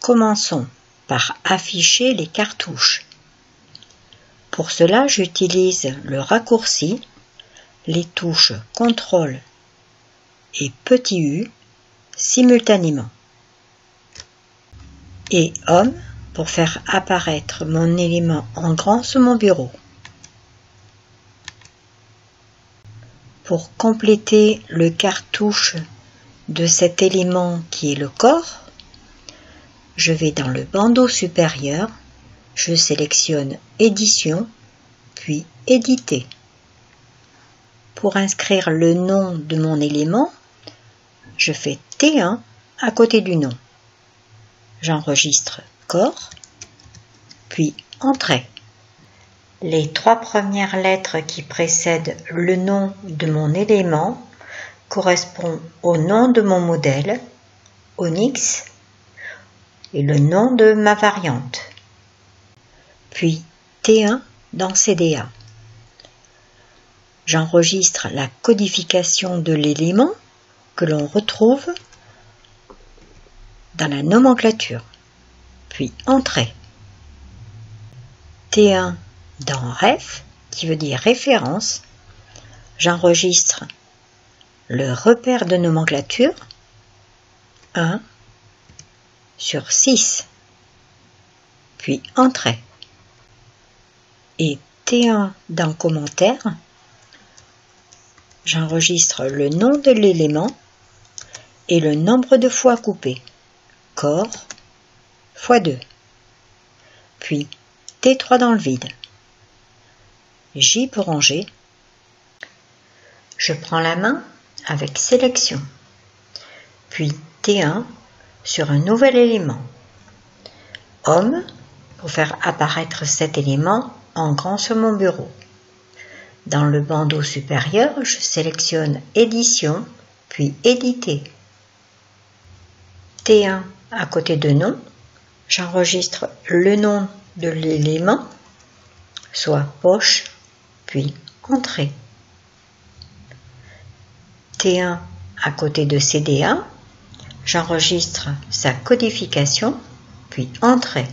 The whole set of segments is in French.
Commençons par afficher les cartouches. Pour cela, j'utilise le raccourci, les touches CTRL et petit U simultanément. Et Home pour faire apparaître mon élément en grand sur mon bureau. Pour compléter le cartouche de cet élément qui est le corps, je vais dans le bandeau supérieur, je sélectionne Édition, puis Éditer. Pour inscrire le nom de mon élément, je fais T1 à côté du nom. J'enregistre corps, puis Entrée. Les 3 premières lettres qui précèdent le nom de mon élément correspondent au nom de mon modèle, Onyx, et le nom de ma variante. Puis T1 dans CDA. J'enregistre la codification de l'élément que l'on retrouve dans la nomenclature. Puis Entrée. T1 dans Ref, qui veut dire référence. J'enregistre le repère de nomenclature 1 sur 6. Puis Entrée. Et T1 dans Commentaire, j'enregistre le nom de l'élément et le nombre de fois coupé, corps x 2. Puis T3 dans le vide. J pour ranger. Je prends la main avec sélection. Puis T1 sur un nouvel élément. Home pour faire apparaître cet élément en grand sur mon bureau. Dans le bandeau supérieur, je sélectionne Édition, puis Éditer. T1 à côté de nom, j'enregistre le nom de l'élément, soit poche, puis Entrée. T1 à côté de CDA, j'enregistre sa codification, puis Entrée.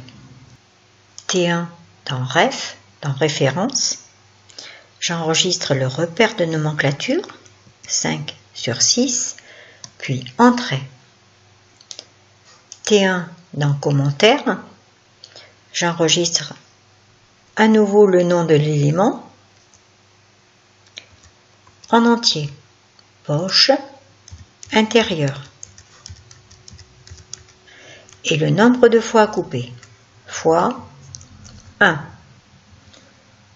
T1 dans Ref, dans Référence, j'enregistre le repère de nomenclature, 5 sur 6, puis Entrée. T1 dans Commentaire, j'enregistre à nouveau le nom de l'élément en entier, poche, intérieur, et le nombre de fois coupé, fois 1,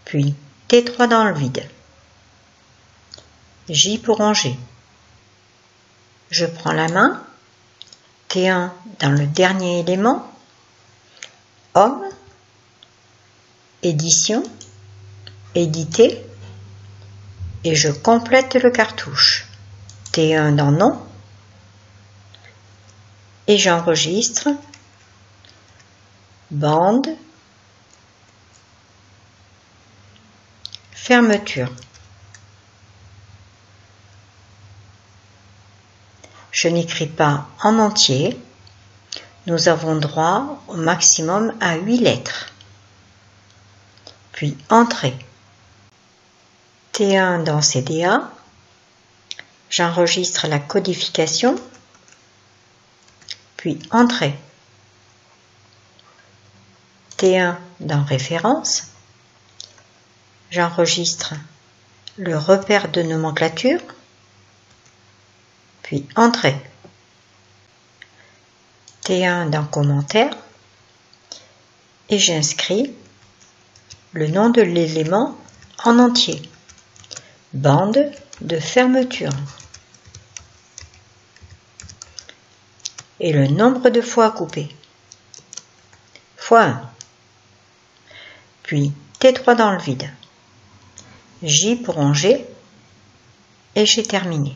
puis T3 dans le vide, J pour ranger. Je prends la main, T1 dans le dernier élément, Home, Édition, Éditer, et je complète le cartouche. T1 dans Nom, et j'enregistre bande, fermeture. Je n'écris pas en entier. Nous avons droit au maximum à 8 lettres. Puis Entrée. T1 dans CDA. J'enregistre la codification. Puis Entrée. T1 dans Référence. J'enregistre le repère de nomenclature. Puis Entrée. T1 dans Commentaire. Et j'inscris le nom de l'élément en entier. Bande de fermeture. Et le nombre de fois coupé. Fois 1. Puis T3 dans le vide. J pour ranger. Et j'ai terminé.